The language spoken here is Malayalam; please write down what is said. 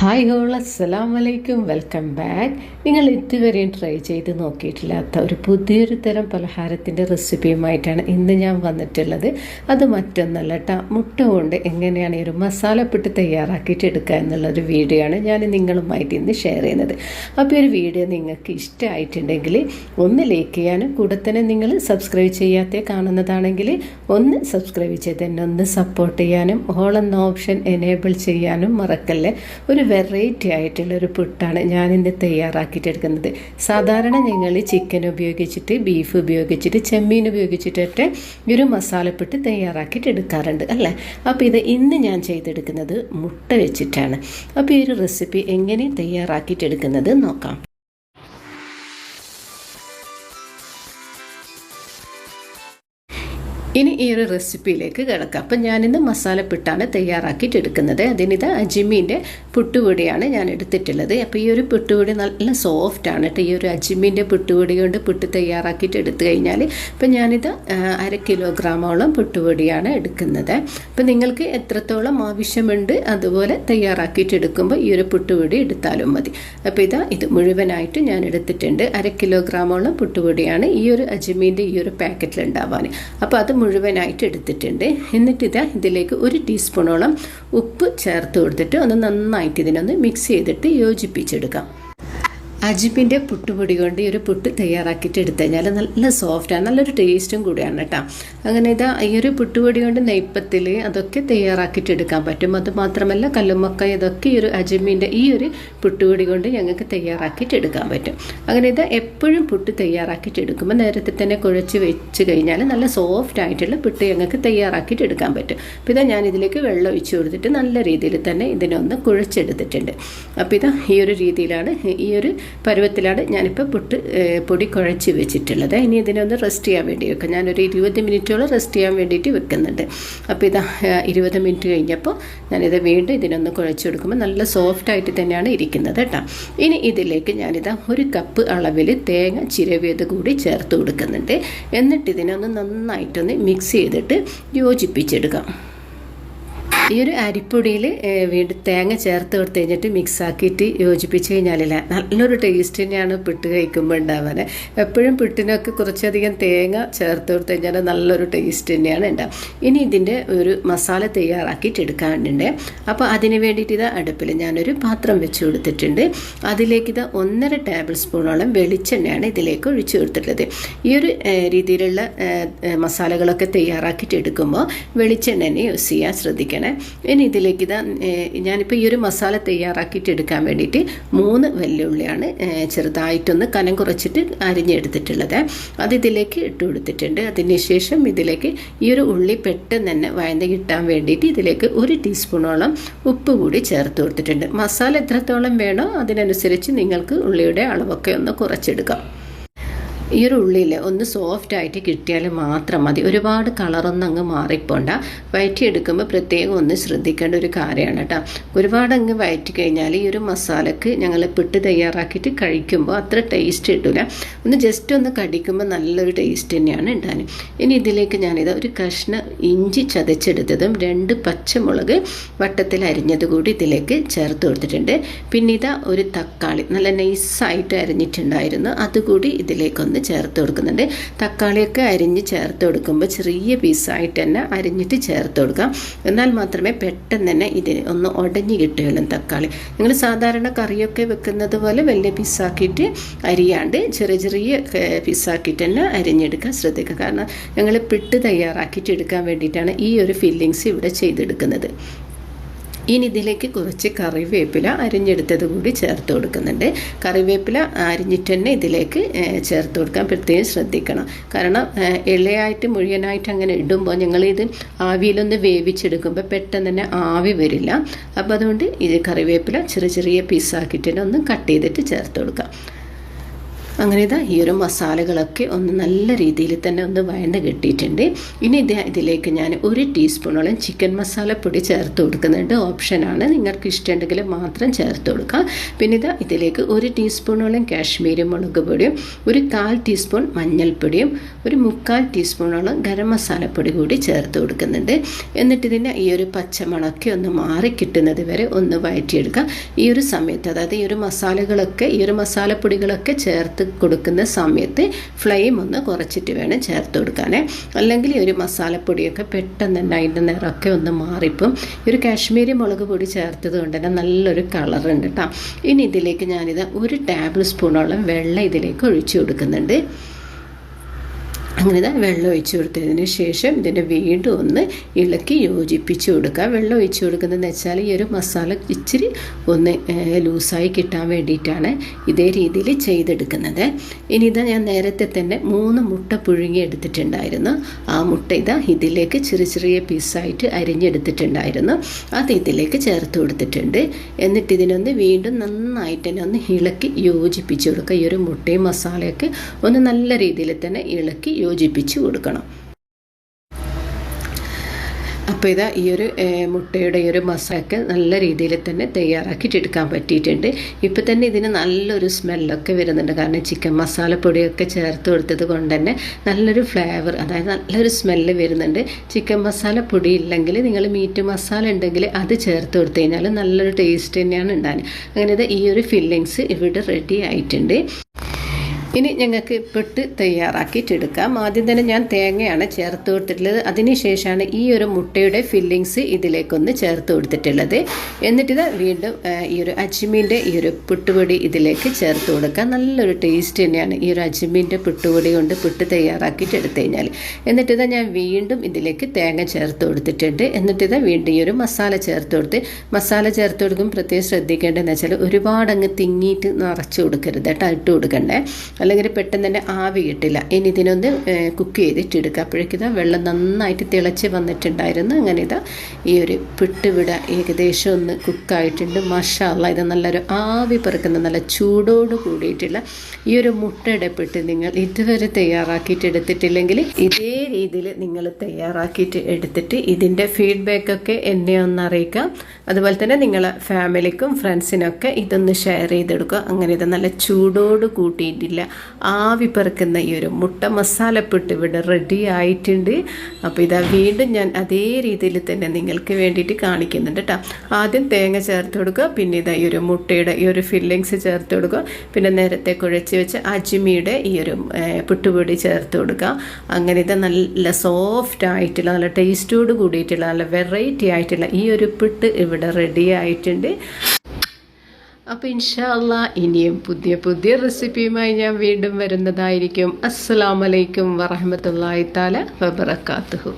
ഹായ് ഹോൾ അസ്സലാമു അലൈക്കും, വെൽക്കം ബാക്ക്. നിങ്ങൾ ഇതുവരെയും ട്രൈ ചെയ്ത് നോക്കിയിട്ടില്ലാത്ത ഒരു പുതിയൊരു തരം പലഹാരത്തിൻ്റെ റെസിപ്പിയുമായിട്ടാണ് ഇന്ന് ഞാൻ വന്നിട്ടുള്ളത്. അത് മറ്റൊന്നല്ല കേട്ടോ, മുട്ട കൊണ്ട് എങ്ങനെയാണ് ഈ ഒരു മസാലപ്പിട്ട് തയ്യാറാക്കിയിട്ട് എടുക്കുക എന്നുള്ളൊരു വീഡിയോ ആണ് ഞാൻ നിങ്ങളുമായിട്ട് ഇന്ന് ഷെയർ ചെയ്യുന്നത്. അപ്പോൾ ഈ ഒരു വീഡിയോ നിങ്ങൾക്ക് ഇഷ്ടമായിട്ടുണ്ടെങ്കിൽ ഒന്ന് ലൈക്ക് ചെയ്യാനും കൂടെ തന്നെ നിങ്ങൾ സബ്സ്ക്രൈബ് ചെയ്യാത്ത കാണുന്നതാണെങ്കിൽ ഒന്ന് സബ്സ്ക്രൈബ് ചെയ്ത് തന്നെ ഒന്ന് സപ്പോർട്ട് ചെയ്യാനും ഓൾ എന്ന ഓപ്ഷൻ എനേബിൾ ചെയ്യാനും മറക്കല്ലേ. ഒരു വെറൈറ്റി ആയിട്ടുള്ളൊരു പുട്ടാണ് ഞാനിന്ന് തയ്യാറാക്കിയിട്ടെടുക്കുന്നത്. സാധാരണ ഞങ്ങൾ ചിക്കൻ ഉപയോഗിച്ചിട്ട്, ബീഫ് ഉപയോഗിച്ചിട്ട്, ചെമ്മീൻ ഉപയോഗിച്ചിട്ടൊക്കെ ഈ ഒരു മസാലപ്പിട്ട് തയ്യാറാക്കിയിട്ട് എടുക്കാറുണ്ട് അല്ലേ. അപ്പോൾ ഇത് ഇന്ന് ഞാൻ ചെയ്തെടുക്കുന്നത് മുട്ട വെച്ചിട്ടാണ്. അപ്പോൾ ഈ ഒരു റെസിപ്പി എങ്ങനെ തയ്യാറാക്കിയിട്ടെടുക്കുന്നത് നോക്കാം. ഇനി ഈ ഒരു റെസിപ്പിയിലേക്ക് കിടക്കാം. അപ്പം ഞാനിന്ന് മസാലപ്പിട്ടാണ് തയ്യാറാക്കിയിട്ടെടുക്കുന്നത്. അതിനിത് അജ്മീൻ്റെ പുട്ടുപൊടിയാണ് ഞാൻ എടുത്തിട്ടുള്ളത്. അപ്പോൾ ഈ ഒരു പുട്ടുപൊടി നല്ല സോഫ്റ്റാണ് കേട്ടോ. ഈ ഒരു അജ്മീൻ്റെ പുട്ടുപൊടി കൊണ്ട് പുട്ട് തയ്യാറാക്കിയിട്ട് എടുത്തു കഴിഞ്ഞാൽ ഇപ്പം ഞാനിത് 1/2 കിലോഗ്രാമോളം പുട്ടുപൊടിയാണ് എടുക്കുന്നത്. അപ്പം നിങ്ങൾക്ക് എത്രത്തോളം ആവശ്യമുണ്ട് അതുപോലെ തയ്യാറാക്കിയിട്ട് എടുക്കുമ്പോൾ ഈ ഒരു പുട്ടുപൊടി എടുത്താലും മതി. അപ്പോൾ ഇത് മുഴുവനായിട്ട് ഞാൻ എടുത്തിട്ടുണ്ട്. 1/2 കിലോഗ്രാമോളം പുട്ടുപൊടിയാണ് ഈ ഒരു അജ്മീൻ്റെ ഈ ഒരു പാക്കറ്റിൽ ഉണ്ടാവാൻ. അപ്പോൾ അത് മുഴുവനായിട്ട് എടുത്തിട്ടുണ്ട്. എന്നിട്ട് ഇതിലേക്ക് 1 ടീസ്പൂണോളം ഉപ്പ് ചേർത്ത് കൊടുത്തിട്ട് ഒന്ന് നന്നായിട്ട് ഇതിനൊന്ന് മിക്സ് ചെയ്തിട്ട് യോജിപ്പിച്ചെടുക്കാം. അജ്മീൻ്റെ പുട്ടുപൊടി കൊണ്ട് ഈ ഒരു പുട്ട് തയ്യാറാക്കിയിട്ട് എടുത്തു കഴിഞ്ഞാൽ നല്ല സോഫ്റ്റാണ്, നല്ലൊരു ടേസ്റ്റും കൂടിയാണ് കേട്ടോ. അങ്ങനെ ഈ ഒരു പുട്ടുപൊടി കൊണ്ട് നെയ്പ്പത്തിൽ അതൊക്കെ തയ്യാറാക്കിയിട്ട് എടുക്കാൻ പറ്റും. അതുമാത്രമല്ല കല്ലുമ്മക്ക ഇതൊക്കെ ഈ ഒരു അജ്മീൻ്റെ ഈ ഒരു പുട്ടുപൊടി കൊണ്ട് ഞങ്ങൾക്ക് തയ്യാറാക്കിയിട്ട് എടുക്കാൻ പറ്റും. അങ്ങനെ എപ്പോഴും പുട്ട് തയ്യാറാക്കിയിട്ട് എടുക്കുമ്പോൾ നേരത്തെ തന്നെ കുഴച്ച് വെച്ച് കഴിഞ്ഞാൽ നല്ല സോഫ്റ്റ് ആയിട്ടുള്ള പുട്ട് ഞങ്ങൾക്ക് തയ്യാറാക്കിയിട്ട് എടുക്കാൻ പറ്റും. അപ്പോൾ ഞാൻ ഇതിലേക്ക് വെള്ളം ഒഴിച്ച് കൊടുത്തിട്ട് നല്ല രീതിയിൽ തന്നെ ഇതിനൊന്ന് കുഴച്ചെടുത്തിട്ടുണ്ട്. അപ്പോൾ ഈ ഒരു രീതിയിലാണ്, ഈ ഒരു പരുവത്തിലാണ് ഞാനിപ്പോൾ പൊടി കുഴച്ച് വെച്ചിട്ടുള്ളത്. ഇനി ഇതിനൊന്ന് റെസ്റ്റ് ചെയ്യാൻ വേണ്ടി വെക്കാം. ഞാനൊരു 20 മിനിറ്റോളം റെസ്റ്റ് ചെയ്യാൻ വേണ്ടിയിട്ട് വെക്കുന്നുണ്ട്. അപ്പോൾ 20 മിനിറ്റ് കഴിഞ്ഞപ്പോൾ ഞാനിത് വീണ്ടും ഇതിനൊന്ന് കുഴച്ച് കൊടുക്കുമ്പോൾ നല്ല സോഫ്റ്റായിട്ട് തന്നെയാണ് ഇരിക്കുന്നത് കേട്ടോ. ഇനി ഇതിലേക്ക് 1 കപ്പ് അളവിൽ തേങ്ങ ചിരവിയത് കൂടി ചേർത്ത് കൊടുക്കുന്നുണ്ട്. എന്നിട്ട് ഇതിനൊന്ന് നന്നായിട്ടൊന്ന് മിക്സ് ചെയ്തിട്ട് യോജിപ്പിച്ചെടുക്കാം. ഈ ഒരു അരിപ്പൊടിയിൽ വീണ്ടും തേങ്ങ ചേർത്ത് കൊടുത്ത് കഴിഞ്ഞിട്ട് മിക്സാക്കിയിട്ട് യോജിപ്പിച്ച് കഴിഞ്ഞാലില്ല നല്ലൊരു ടേസ്റ്റ് തന്നെയാണ് പുട്ട് കഴിക്കുമ്പോൾ ഉണ്ടാവാൻ. എപ്പോഴും പുട്ടിനൊക്കെ കുറച്ചധികം തേങ്ങ ചേർത്ത് കൊടുത്ത് കഴിഞ്ഞാൽ നല്ലൊരു ടേസ്റ്റ് തന്നെയാണ് ഉണ്ടാവും. ഇനി ഇതിൻ്റെ ഒരു മസാല തയ്യാറാക്കിയിട്ട് എടുക്കാനുണ്ട്. അപ്പോൾ അതിന് വേണ്ടിയിട്ട് അടുപ്പിൽ ഞാനൊരു പാത്രം വെച്ച് കൊടുത്തിട്ടുണ്ട്. അതിലേക്ക് 1.5 ടേബിൾ സ്പൂണോളം വെളിച്ചെണ്ണയാണ് ഇതിലേക്ക് ഒഴിച്ചു കൊടുത്തിട്ടുള്ളത്. ഈ ഒരു രീതിയിലുള്ള മസാലകളൊക്കെ തയ്യാറാക്കിയിട്ട് എടുക്കുമ്പോൾ വെളിച്ചെണ്ണ തന്നെ യൂസ് ചെയ്യാൻ ശ്രദ്ധിക്കണേ. ഇനി ഇതിലേക്ക് ഞാനിപ്പോൾ ഈ ഒരു മസാല തയ്യാറാക്കിയിട്ട് എടുക്കാൻ വേണ്ടിയിട്ട് 3 വെല്ലുള്ളിയാണ് ചെറുതായിട്ടൊന്ന് കനം കുറച്ചിട്ട് അരിഞ്ഞെടുത്തിട്ടുള്ളത്. അത് ഇതിലേക്ക് ഇട്ട് കൊടുത്തിട്ടുണ്ട്. അതിനുശേഷം ഇതിലേക്ക് ഈ ഒരു ഉള്ളി പെട്ടെന്ന് തന്നെ വഴന്ന് കിട്ടാൻ വേണ്ടിയിട്ട് ഇതിലേക്ക് 1 ടീസ്പൂണോളം ഉപ്പ് കൂടി ചേർത്ത് കൊടുത്തിട്ടുണ്ട്. മസാല എത്രത്തോളം വേണോ അതിനനുസരിച്ച് നിങ്ങൾക്ക് ഉള്ളിയുടെ അളവൊക്കെ ഒന്ന് കുറച്ചെടുക്കാം. ഈ ഒരു ഉള്ളിൽ ഒന്ന് സോഫ്റ്റായിട്ട് കിട്ടിയാൽ മാത്രം മതി. ഒരുപാട് കളറൊന്നും അങ്ങ് മാറിപ്പോണ്ട. വയറ്റിയെടുക്കുമ്പോൾ പ്രത്യേകം ഒന്ന് ശ്രദ്ധിക്കേണ്ട ഒരു കാര്യമാണ് കേട്ടോ. ഒരുപാട് അങ്ങ് വയറ്റി കഴിഞ്ഞാൽ ഈ ഒരു മസാലക്ക് ഞങ്ങൾ പുട്ട് തയ്യാറാക്കിയിട്ട് കഴിക്കുമ്പോൾ അത്ര ടേസ്റ്റ് കിട്ടില്ല. ഒന്ന് ജസ്റ്റ് ഒന്ന് കടിക്കുമ്പോൾ നല്ലൊരു ടേസ്റ്റ് തന്നെയാണ് ഉണ്ടാകും. ഇനി ഇതിലേക്ക് ഒരു കഷ്ണം ഇഞ്ചി ചതച്ചെടുത്തതും 2 പച്ചമുളക് വട്ടത്തിൽ അരിഞ്ഞത് കൂടി ഇതിലേക്ക് ചേർത്ത് കൊടുത്തിട്ടുണ്ട്. പിന്നെ ഒരു തക്കാളി നല്ല നൈസായിട്ട് അരിഞ്ഞിട്ടുണ്ടായിരുന്നു, അതുകൂടി ഇതിലേക്കൊന്ന് ചേർത്ത് കൊടുക്കുന്നുണ്ട്. തക്കാളിയൊക്കെ അരിഞ്ഞ് ചേർത്ത് കൊടുക്കുമ്പോൾ ചെറിയ പീസായിട്ട് തന്നെ അരിഞ്ഞിട്ട് ചേർത്ത് കൊടുക്കാം. എന്നാൽ മാത്രമേ പെട്ടെന്ന് തന്നെ ഇതിന് ഒന്ന് ഉടഞ്ഞ് കിട്ടുകയുള്ളൂ. തക്കാളി നിങ്ങൾ സാധാരണ കറിയൊക്കെ വെക്കുന്നത് പോലെ വലിയ പീസാക്കിയിട്ട് അരിയാണ്ട് ചെറിയ പീസാക്കിയിട്ട് തന്നെ അരിഞ്ഞെടുക്കാൻ ശ്രദ്ധിക്കുക. കാരണം ഞങ്ങൾ പുട്ട് തയ്യാറാക്കിയിട്ട് എടുക്കാൻ വേണ്ടിയിട്ടാണ് ഈ ഒരു ഫില്ലിങ്സ് ഇവിടെ ചെയ്തെടുക്കുന്നത്. ഇനി ഇതിലേക്ക് കുറച്ച് കറിവേപ്പില അരിഞ്ഞെടുത്തത് കൂടി ചേർത്ത് കൊടുക്കുന്നുണ്ട്. കറിവേപ്പില അരിഞ്ഞിട്ട് തന്നെ ഇതിലേക്ക് ചേർത്ത് കൊടുക്കാൻ പ്രത്യേകം ശ്രദ്ധിക്കണം. കാരണം ഇളയായിട്ട് മുഴുവനായിട്ട് അങ്ങനെ ഇടുമ്പോൾ ഞങ്ങളിത് ആവിയിലൊന്ന് വേവിച്ചെടുക്കുമ്പോൾ പെട്ടെന്ന് തന്നെ ആവി വരില്ല. അപ്പോൾ അതുകൊണ്ട് ഇത് കറിവേപ്പില ചെറിയ പീസാക്കിയിട്ട് തന്നെ ഒന്ന് കട്ട് ചെയ്തിട്ട് ചേർത്ത് കൊടുക്കാം. അങ്ങനെ ഇതാ ഈ ഒരു മസാലകളൊക്കെ ഒന്ന് നല്ല രീതിയിൽ തന്നെ ഒന്ന് വഴണ്ട് കിട്ടിയിട്ടുണ്ട്. ഇനി ഇതിലേക്ക് ഞാൻ 1 ടീസ്പൂണോളം ചിക്കൻ മസാലപ്പൊടി ചേർത്ത് കൊടുക്കുന്നുണ്ട്. ഓപ്ഷനാണ്, നിങ്ങൾക്ക് ഇഷ്ടമുണ്ടെങ്കിൽ മാത്രം ചേർത്ത് കൊടുക്കാം. പിന്നെ ഇതിലേക്ക് 1 ടീസ്പൂണോളം കാശ്മീരി മുളക് പൊടിയും 1/4 ടീസ്പൂൺ മഞ്ഞൾപ്പൊടിയും 1/4 ടീസ്പൂണോളം ഗരം മസാലപ്പൊടി കൂടി ചേർത്ത് കൊടുക്കുന്നുണ്ട്. എന്നിട്ട് ഇതിൻ്റെ ഈ ഒരു പച്ചമണമൊക്കെ ഒന്ന് മാറി കിട്ടുന്നത് വരെ ഒന്ന് വഴറ്റിയെടുക്കുക. ഈ ഒരു സമയത്ത്, അതായത് ഈ ഒരു മസാലകളൊക്കെ, ഈ ഒരു മസാലപ്പൊടികളൊക്കെ ചേർത്ത് കൊടുക്കുന്ന സമയത്ത് ഫ്ലെയിം ഒന്ന് കുറച്ചിട്ട് വേണം ചേർത്ത് കൊടുക്കാൻ. അല്ലെങ്കിൽ ഈ ഒരു മസാലപ്പൊടിയൊക്കെ പെട്ടെന്ന് തന്നെ അതിൻ്റെ നിറമൊക്കെ ഒന്ന് മാറിപ്പം. ഈ ഒരു കാശ്മീരി മുളക് പൊടി ചേർത്തത് കൊണ്ട് തന്നെ നല്ലൊരു കളറുണ്ട് കേട്ടോ. ഇനി ഇതിലേക്ക് ഞാനിത് 1 ടേബിൾ സ്പൂണോളം വെള്ളം ഇതിലേക്ക് ഒഴിച്ചു കൊടുക്കുന്നുണ്ട്. അങ്ങനെ വെള്ളം ഒഴിച്ചു കൊടുത്തതിന് ശേഷം ഇതിനെ വീണ്ടും ഒന്ന് ഇളക്കി യോജിപ്പിച്ച് കൊടുക്കുക. വെള്ളം ഒഴിച്ചു കൊടുക്കുന്നതെന്ന് വെച്ചാൽ ഈ ഒരു മസാല ഇച്ചിരി ഒന്ന് ലൂസായി കിട്ടാൻ വേണ്ടിയിട്ടാണ് ഇതേ രീതിയിൽ ചെയ്തെടുക്കുന്നത്. ഇനി ഞാൻ നേരത്തെ തന്നെ 3 മുട്ട പുഴുങ്ങി എടുത്തിട്ടുണ്ടായിരുന്നു. ആ മുട്ട ഇതിലേക്ക് ചെറിയ പീസായിട്ട് അരിഞ്ഞെടുത്തിട്ടുണ്ടായിരുന്നു. അത് ഇതിലേക്ക് ചേർത്ത് കൊടുത്തിട്ടുണ്ട്. എന്നിട്ട് ഇതിനൊന്ന് വീണ്ടും നന്നായിട്ട് തന്നെ ഒന്ന് ഇളക്കി യോജിപ്പിച്ച് കൊടുക്കുക. ഈ ഒരു മുട്ടയും മസാലയൊക്കെ ഒന്ന് നല്ല രീതിയിൽ തന്നെ ഇളക്കി യോജിപ്പിച്ച് കൊടുക്കണം. അപ്പോൾ ഈ ഒരു മുട്ടയുടെ ഈ ഒരു മസാലയൊക്കെ നല്ല രീതിയിൽ തന്നെ തയ്യാറാക്കിയിട്ടെടുക്കാൻ പറ്റിയിട്ടുണ്ട്. ഇപ്പോൾ തന്നെ ഇതിന് നല്ലൊരു സ്മെല്ലൊക്കെ വരുന്നുണ്ട്. കാരണം ചിക്കൻ മസാലപ്പൊടിയൊക്കെ ചേർത്ത് കൊടുത്തത് കൊണ്ട് തന്നെ നല്ലൊരു ഫ്ലേവർ, അതായത് നല്ലൊരു സ്മെല്ല് വരുന്നുണ്ട്. ചിക്കൻ മസാല പൊടി ഇല്ലെങ്കിൽ നിങ്ങൾ മീറ്റ് മസാല ഉണ്ടെങ്കിൽ അത് ചേർത്ത് കൊടുത്തു കഴിഞ്ഞാൽ നല്ലൊരു ടേസ്റ്റ് തന്നെയാണ് ഉണ്ടാകുന്നത്. അങ്ങനെ ഈ ഒരു ഫില്ലിങ്സ് ഇവിടെ റെഡി ആയിട്ടുണ്ട്. ഇനി ഞങ്ങൾക്ക് പുട്ട് തയ്യാറാക്കിയിട്ടെടുക്കാം. ആദ്യം തന്നെ ഞാൻ തേങ്ങയാണ് ചേർത്ത് കൊടുത്തിട്ടുള്ളത്. അതിനുശേഷമാണ് ഈ ഒരു മുട്ടയുടെ ഫില്ലിങ്സ് ഇതിലേക്കൊന്ന് ചേർത്ത് കൊടുത്തിട്ടുള്ളത്. എന്നിട്ട് വീണ്ടും ഈ ഒരു അജ്മീൻ്റെ ഈ ഒരു പുട്ടുപൊടി ഇതിലേക്ക് ചേർത്ത് കൊടുക്കുക. നല്ലൊരു ടേസ്റ്റ് തന്നെയാണ് ഈ ഒരു അജ്മീൻ്റെ പുട്ടുപൊടി കൊണ്ട് പുട്ട് തയ്യാറാക്കിയിട്ട് എടുത്തു കഴിഞ്ഞാൽ. എന്നിട്ട് ഞാൻ വീണ്ടും ഇതിലേക്ക് തേങ്ങ ചേർത്ത് കൊടുത്തിട്ടുണ്ട്. എന്നിട്ട് വീണ്ടും ഈ ഒരു മസാല ചേർത്ത് കൊടുത്ത്, മസാല ചേർത്ത് കൊടുക്കുമ്പോൾ പ്രത്യേകം ശ്രദ്ധിക്കേണ്ടതെന്ന് വെച്ചാൽ ഒരുപാട് അങ്ങ് തിങ്ങിയിട്ട് നിറച്ച് കൊടുക്കരുത് കേട്ടോ, ഇട്ട് കൊടുക്കണ്ടേ, അല്ലെങ്കിൽ പെട്ടെന്ന് തന്നെ ആവി കിട്ടില്ല. ഇനി ഇതിനൊന്ന് കുക്ക് ചെയ്തിട്ടെടുക്കുക. അപ്പോഴേക്കും വെള്ളം നന്നായിട്ട് തിളച്ച് വന്നിട്ടുണ്ടായിരുന്നു. അങ്ങനെ ഈ ഒരു പുട്ടുവിട ഏകദേശം ഒന്ന് കുക്കായിട്ടുണ്ട്. മാഷാഅല്ലാഹ്, ഇത് നല്ലൊരു ആവി പറക്കുന്ന നല്ല ചൂടോട് കൂടിയിട്ടുള്ള ഈ ഒരു മുട്ടയുടെ പുട്ട് നിങ്ങൾ ഇതുവരെ തയ്യാറാക്കിയിട്ട് എടുത്തിട്ടില്ലെങ്കിൽ ഇതേ രീതിയിൽ നിങ്ങൾ തയ്യാറാക്കിയിട്ട് എടുത്തിട്ട് ഇതിൻ്റെ ഫീഡ്ബാക്കൊക്കെ എന്നെ ഒന്ന് അറിയിക്കാം. അതുപോലെ തന്നെ നിങ്ങളെ ഫാമിലിക്കും ഫ്രണ്ട്സിനൊക്കെ ഇതൊന്ന് ഷെയർ ചെയ്തെടുക്കുക. അങ്ങനെ നല്ല ചൂടോട് കൂട്ടിയിട്ടില്ല ആവി പറക്കുന്ന ഈ ഒരു മുട്ട മസാലപ്പുട്ട് ഇവിടെ റെഡി ആയിട്ടുണ്ട്. അപ്പോൾ വീണ്ടും ഞാൻ അതേ രീതിയിൽ തന്നെ നിങ്ങൾക്ക് വേണ്ടിയിട്ട് കാണിക്കുന്നുണ്ട് കേട്ടോ. ആദ്യം തേങ്ങ ചേർത്ത് കൊടുക്കുക, പിന്നെ ഈ ഒരു മുട്ടയുടെ ഈ ഒരു ഫില്ലിങ്സ് ചേർത്ത് കൊടുക്കുക, പിന്നെ നേരത്തെ കുഴച്ച് വെച്ച അജ്മിയുടെ ഈ ഒരു പുട്ടുപൊടി ചേർത്ത് കൊടുക്കുക. അങ്ങനെ നല്ല സോഫ്റ്റ് ആയിട്ടുള്ള നല്ല ടേസ്റ്റോട് കൂടിയിട്ടുള്ള നല്ല വെറൈറ്റി ആയിട്ടുള്ള ഈ ഒരു പുട്ട് ഇവിടെ റെഡി ആയിട്ടുണ്ട്. അപ്പോൾ ഇൻഷാ അല്ലാഹ് ഇനിയും പുതിയ റെസിപ്പിയുമായി ഞാൻ വീണ്ടും വരുന്നതായിരിക്കും. അസ്സലാമു അലൈക്കും വറഹ്മത്തുള്ളാഹി തആല വബറകാതുഹു.